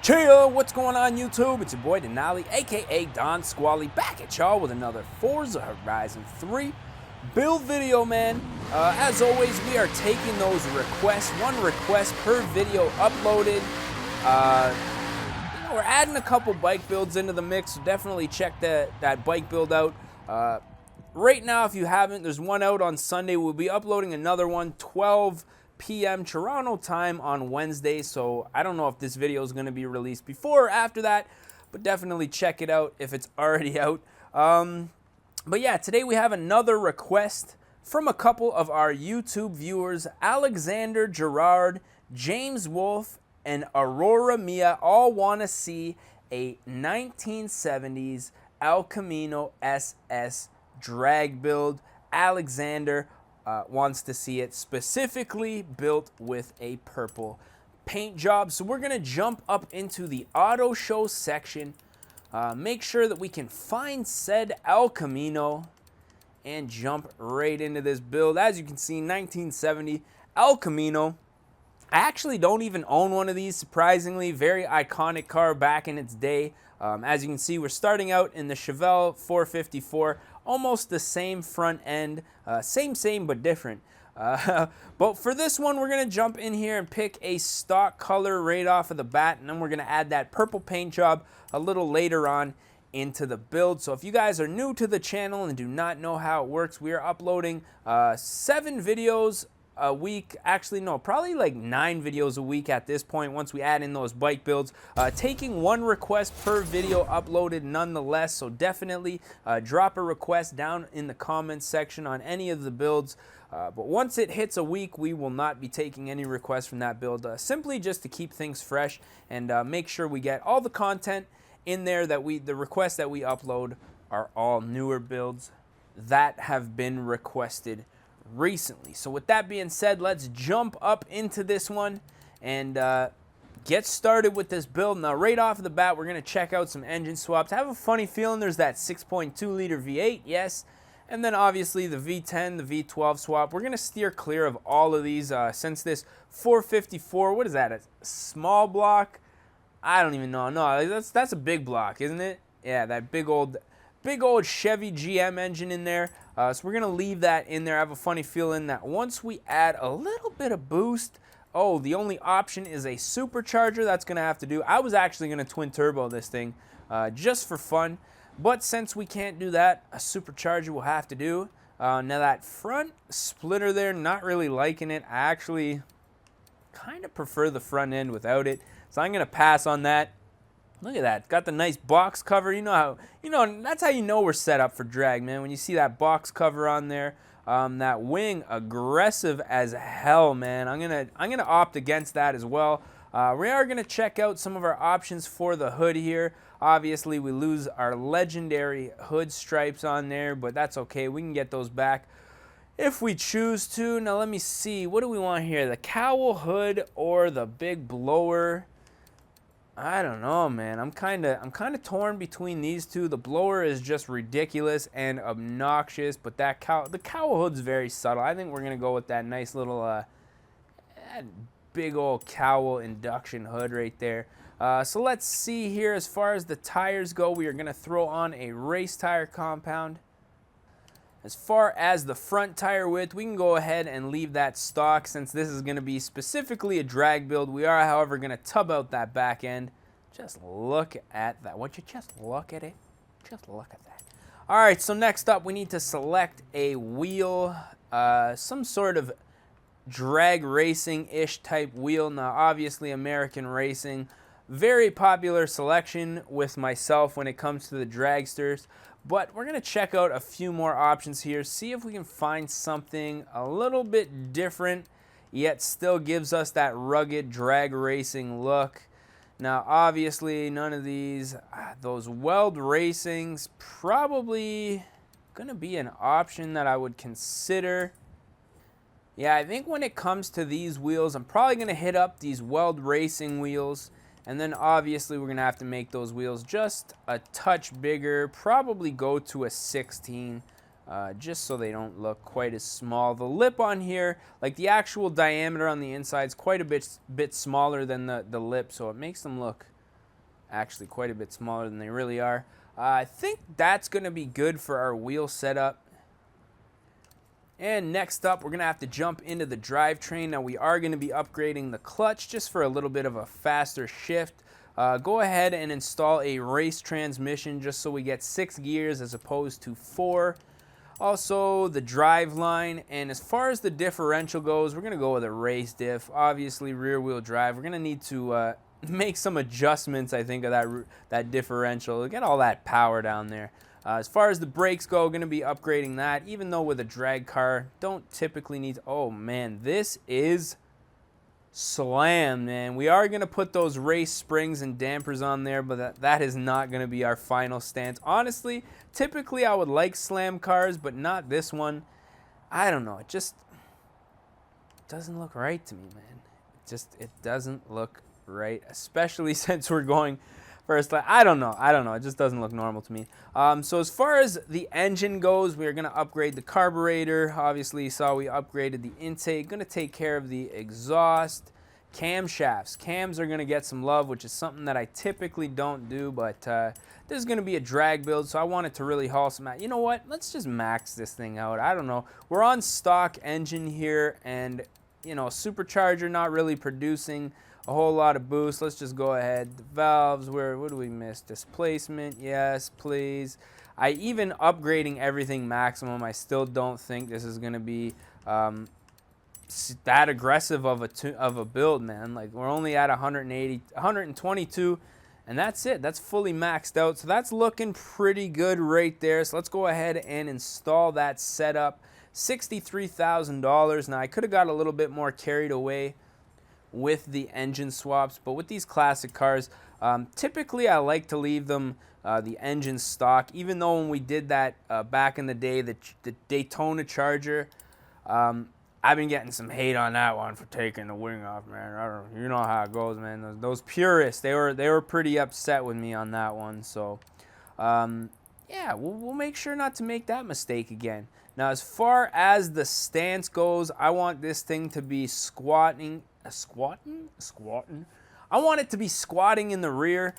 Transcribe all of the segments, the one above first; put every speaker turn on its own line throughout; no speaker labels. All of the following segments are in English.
Cheer! What's going on YouTube? It's your boy Denali, aka Don Squally, back at y'all with another Forza Horizon 3 build video, man. As always, we are taking those requests, one request per video uploaded. We're adding a couple bike builds into the mix, so definitely check that bike build out. Right now, if you haven't, there's one out on Sunday. We'll be uploading another one, 12 p.m. Toronto time on Wednesday, so I don't know if this video is going to be released before or after that, but definitely check it out if it's already out. But yeah, today we have another request from a couple of our YouTube viewers. Alexander Gerard, James Wolf, and Aurora Mia all want to see a 1970s Elcamino SS drag build. Alexander wants to see it specifically built with a purple paint job. So we're gonna jump up into the auto show section, make sure that we can find said Elcamino, and jump right into this build. As you can see, 1970 Elcamino. I actually don't even own one of these, surprisingly. Very iconic car back in its day. As you can see, we're starting out in the Chevelle 454, almost the same front end, same but different. But for this one, we're gonna jump in here and pick a stock color right off of the bat, and then we're gonna add that purple paint job a little later on into the build. So if you guys are new to the channel and do not know how it works, we are uploading 7 videos a week. Actually, no, probably like 9 videos a week at this point once we add in those bike builds, taking one request per video uploaded nonetheless. So definitely drop a request down in the comments section on any of the builds, but once it hits a week, we will not be taking any requests from that build, simply just to keep things fresh and make sure we get all the content in there that the requests that we upload are all newer builds that have been requested recently. So with that being said, let's jump up into this one and get started with this build. Now right off the bat, we're going to check out some engine swaps. I have a funny feeling there's that 6.2 liter V8, yes, and then obviously the V10, the V12 swap. We're going to steer clear of all of these since this 454, what is that, a small block? I don't even know. No, that's a big block, isn't it? Yeah, that big old Chevy GM engine in there. So we're gonna leave that in there. I have a funny feeling that once we add a little bit of boost, oh, the only option is a supercharger. That's gonna have to do. I was actually gonna twin turbo this thing just for fun, but since we can't do that, a supercharger will have to do. Now that front splitter there, not really liking it. I actually kind of prefer the front end without it, so I'm gonna pass on that. Look at that, got the nice box cover. That's how you know we're set up for drag, man. When you see that box cover on there, that wing aggressive as hell, man. I'm gonna opt against that as well. We are gonna check out some of our options for the hood here. Obviously, we lose our legendary hood stripes on there, but that's okay. We can get those back if we choose to. Now let me see, what do we want here? The cowl hood or the big blower? I don't know, man. I'm kind of torn between these two. The blower is just ridiculous and obnoxious, but the cowl hood's very subtle. I think we're gonna go with that nice little that big old cowl induction hood right there. So let's see here. As far as the tires go, we are gonna throw on a race tire compound. As far as the front tire width, we can go ahead and leave that stock since this is going to be specifically a drag build. We are, however, going to tub out that back end. Just look at that. Would you just look at it? Just look at that. All right, so next up, we need to select a wheel, some sort of drag racing-ish type wheel. Now, obviously, American Racing, very popular selection with myself when it comes to the dragsters. But we're going to check out a few more options here, see if we can find something a little bit different, yet still gives us that rugged drag racing look. Now, obviously, none of these, those weld racings, probably going to be an option that I would consider. Yeah, I think when it comes to these wheels, I'm probably going to hit up these weld racing wheels. And then obviously we're going to have to make those wheels just a touch bigger, probably go to a 16, just so they don't look quite as small. The lip on here, like the actual diameter on the inside is quite a bit smaller than the lip, so it makes them look actually quite a bit smaller than they really are. I think that's going to be good for our wheel setup. And next up, we're going to have to jump into the drivetrain. Now, we are going to be upgrading the clutch just for a little bit of a faster shift. Go ahead and install a race transmission just so we get 6 gears as opposed to 4. Also, the drive line. And as far as the differential goes, we're going to go with a race diff. Obviously, rear wheel drive. We're going to need to make some adjustments, I think, of that differential. Get all that power down there. As far as the brakes go, going to be upgrading that, even though with a drag car, don't typically need to, oh man, this is slam, man. We are going to put those race springs and dampers on there, but that is not going to be our final stance. Honestly, typically I would like slam cars, but not this one. I don't know, it just doesn't look right to me, man. It doesn't look right, especially since we're going first. I don't know. It just doesn't look normal to me. So as far as the engine goes, we're going to upgrade the carburetor. Obviously, you saw we upgraded the intake. Going to take care of the exhaust. Camshafts. Cams are going to get some love, which is something that I typically don't do, but this is going to be a drag build, so I want it to really haul some out. You know what? Let's just max this thing out. I don't know. We're on stock engine here, and, you know, supercharger not really producing a whole lot of boost. Let's just go ahead. The valves, what do we miss? Displacement, yes, please. Even upgrading everything maximum, I still don't think this is going to be that aggressive of a build, man. Like, we're only at 180, 122, and that's it. That's fully maxed out. So that's looking pretty good right there. So let's go ahead and install that setup. $63,000. Now, I could have got a little bit more carried away with the engine swaps, but with these classic cars, typically I like to leave them the engine stock, even though when we did that back in the day, the Daytona Charger, I've been getting some hate on that one for taking the wing off, man. You know how it goes, man. Those purists, they were pretty upset with me on that one. So yeah, we'll make sure not to make that mistake again. Now, as far as the stance goes, I want this thing to be squatting. I want it to be squatting in the rear,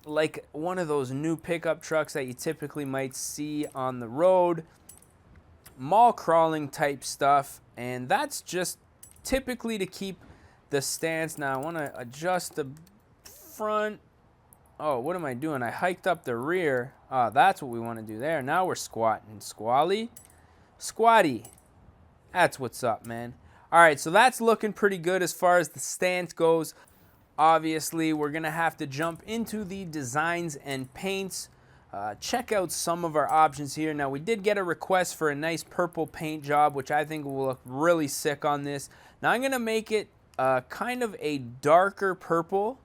like one of those new pickup trucks that you typically might see on the road, mall crawling type stuff, and that's just typically to keep the stance. Now, I want to adjust the front. Oh, what am I doing? I hiked up the rear. Oh, that's what we want to do there. Now we're squatting. Squatty. That's what's up, man. All right, so that's looking pretty good as far as the stance goes. Obviously, we're going to have to jump into the designs and paints. Check out some of our options here. Now, we did get a request for a nice purple paint job, which I think will look really sick on this. Now, I'm going to make it kind of a darker purple,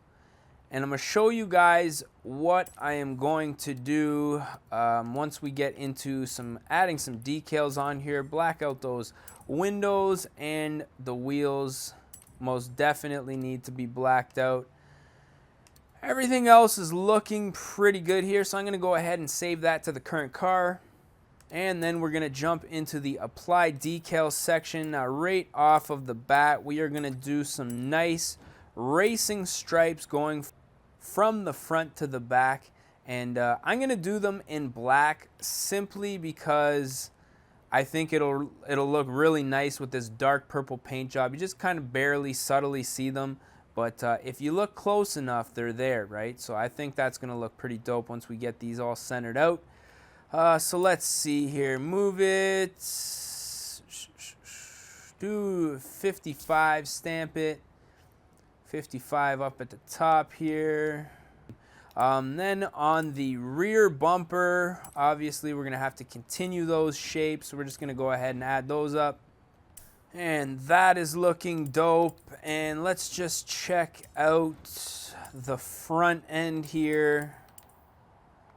and I'm going to show you guys what I am going to do once we get into adding some decals on here. Black out those windows, and the wheels most definitely need to be blacked out. Everything else is looking pretty good here, so I'm going to go ahead and save that to the current car. And then we're going to jump into the apply decal section. Now, right off of the bat, we are going to do some nice racing stripes going from the front to the back. And I'm going to do them in black simply because I think it'll look really nice with this dark purple paint job. You just kind of barely, subtly see them. But if you look close enough, they're there, right? So I think that's going to look pretty dope once we get these all centered out. So let's see here. Move it. Do 55, stamp it. 55 up at the top here. Then on the rear bumper, obviously we're going to have to continue those shapes. So we're just going to go ahead and add those up. And that is looking dope. And let's just check out the front end here.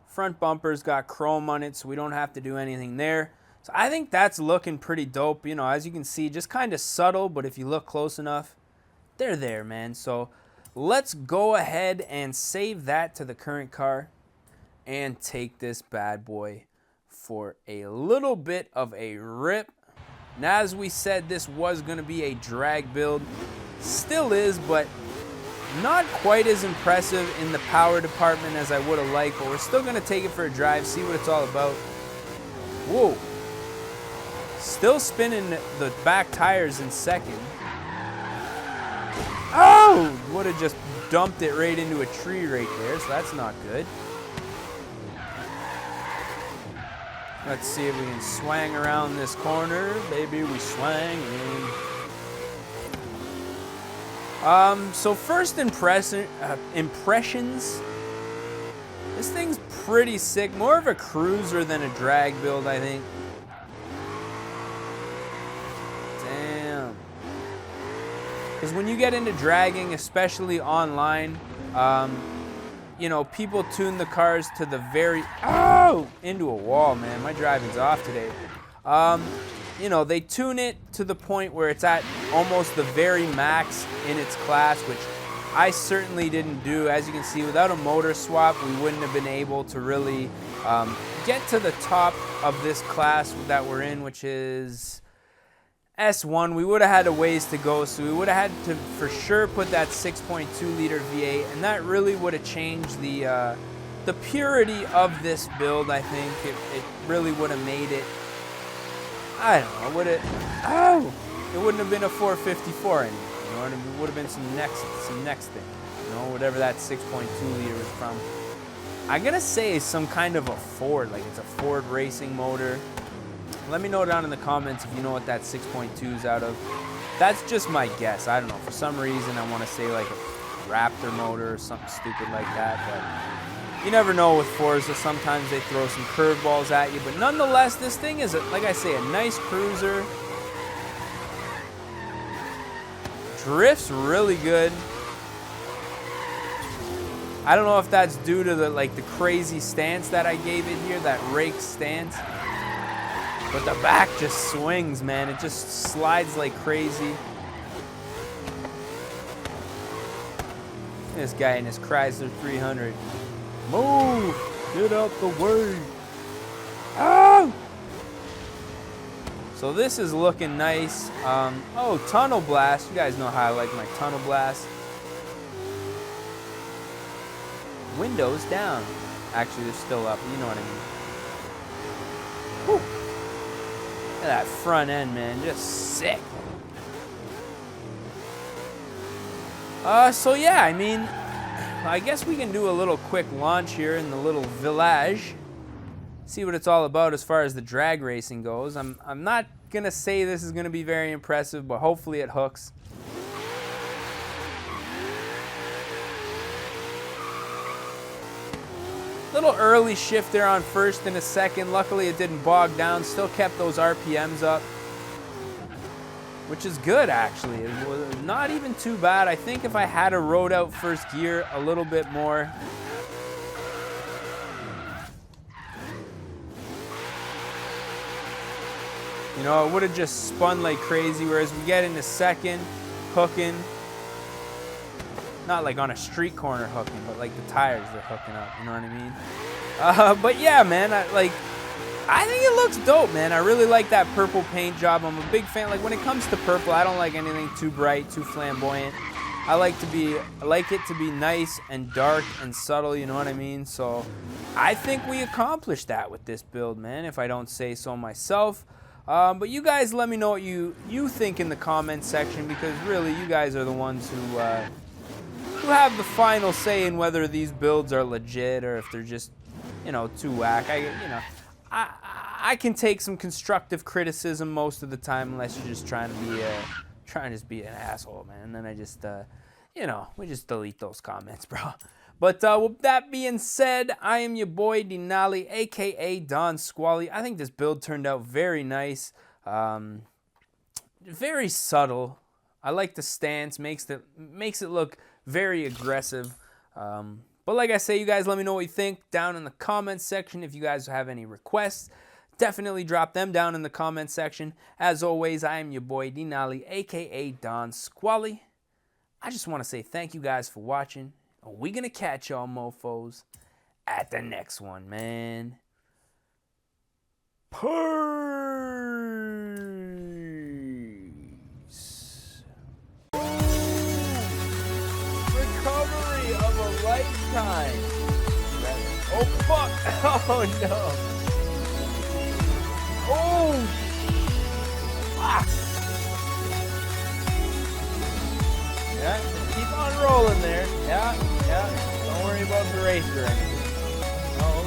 Front bumper's got chrome on it, so we don't have to do anything there. So I think that's looking pretty dope. You know, as you can see, just kind of subtle, but if you look close enough, they're there, man. So let's go ahead and save that to the current car and take this bad boy for a little bit of a rip. Now, as we said, this was going to be a drag build. Still is, but Not quite as impressive in the power department as I would have liked, but we're still going to take it for a drive, see what it's all about. Whoa. Still spinning the back tires in second. Oh! Would have just dumped it right into a tree right there, so that's not good. Let's see if we can swang around this corner. Baby, we swang in. So first impressions. This thing's pretty sick. More of a cruiser than a drag build, I think. Damn. Because when you get into dragging, especially online, you know, people tune the cars to the very, into a wall, man. My driving's off today. You know, they tune it to the point where it's at almost the very max in its class, which I certainly didn't do. As you can see, without a motor swap, we wouldn't have been able to really get to the top of this class that we're in, which is S1. We would have had a ways to go, so we would have had to for sure put that 6.2 liter V8, and that really would have changed the purity of this build. I think it really would have made it, I don't know, would it? Oh, it wouldn't have been a 454 anymore. You know, it would have been some next thing. You know, whatever that 6.2 liter is from. I'm gonna say some kind of a Ford, like it's a Ford racing motor. Let me know down in the comments if you know what that 6.2 is out of. That's just my guess. I don't know. For some reason, I want to say like a Raptor motor or something stupid like that, but you never know with Forza. Sometimes they throw some curveballs at you, but nonetheless, this thing is, like I say, a nice cruiser. Drifts really good. I don't know if that's due to the crazy stance that I gave it here, that rake stance. But the back just swings, man. It just slides like crazy. This guy in his Chrysler 300. Move! Get out the way! Oh! So this is looking nice. Oh, tunnel blast. You guys know how I like my tunnel blast. Windows down. Actually, they're still up. You know what I mean. Whew. Look at that front end, man. Just sick. So yeah, I mean, I guess we can do a little quick launch here in the little village. See what it's all about as far as the drag racing goes. I'm not gonna say this is gonna be very impressive, but hopefully it hooks. Little early shift there on first and a second. Luckily it didn't bog down. Still kept those RPMs up, which is good actually. It was not even too bad. I think if I had a rode out first gear a little bit more, you know, it would have just spun like crazy, whereas we get into second, hooking. Not like on a street corner hooking, but like the tires they're hooking up, you know what I mean? But yeah, man, I think it looks dope, man. I really like that purple paint job. I'm a big fan. Like when it comes to purple, I don't like anything too bright, too flamboyant. I like it to be nice and dark and subtle, you know what I mean? So I think we accomplished that with this build, man, if I don't say so myself. But you guys let me know what you think in the comments section, because really you guys are the ones who have the final say in whether these builds are legit or if they're just, you know, too whack. I can take some constructive criticism most of the time, unless you're just trying to be an asshole, man. And then I just, you know, we just delete those comments, bro. But with that being said, I am your boy Denali, aka Don Squally. I think this build turned out very nice, very subtle. I like the stance, makes it look very aggressive. But like I say, you guys let me know what you think down in the comments section. If you guys have any requests, definitely drop them down in the comments section. As always, I am your boy Denali, aka Don Squally. I just want to say thank you guys for watching. We're gonna catch y'all mofos at the next one, man. Peace. lifetime. Oh, fuck. Oh, no. Oh, fuck. Yeah, just keep on rolling there. Yeah. Don't worry about the race or anything. Oh,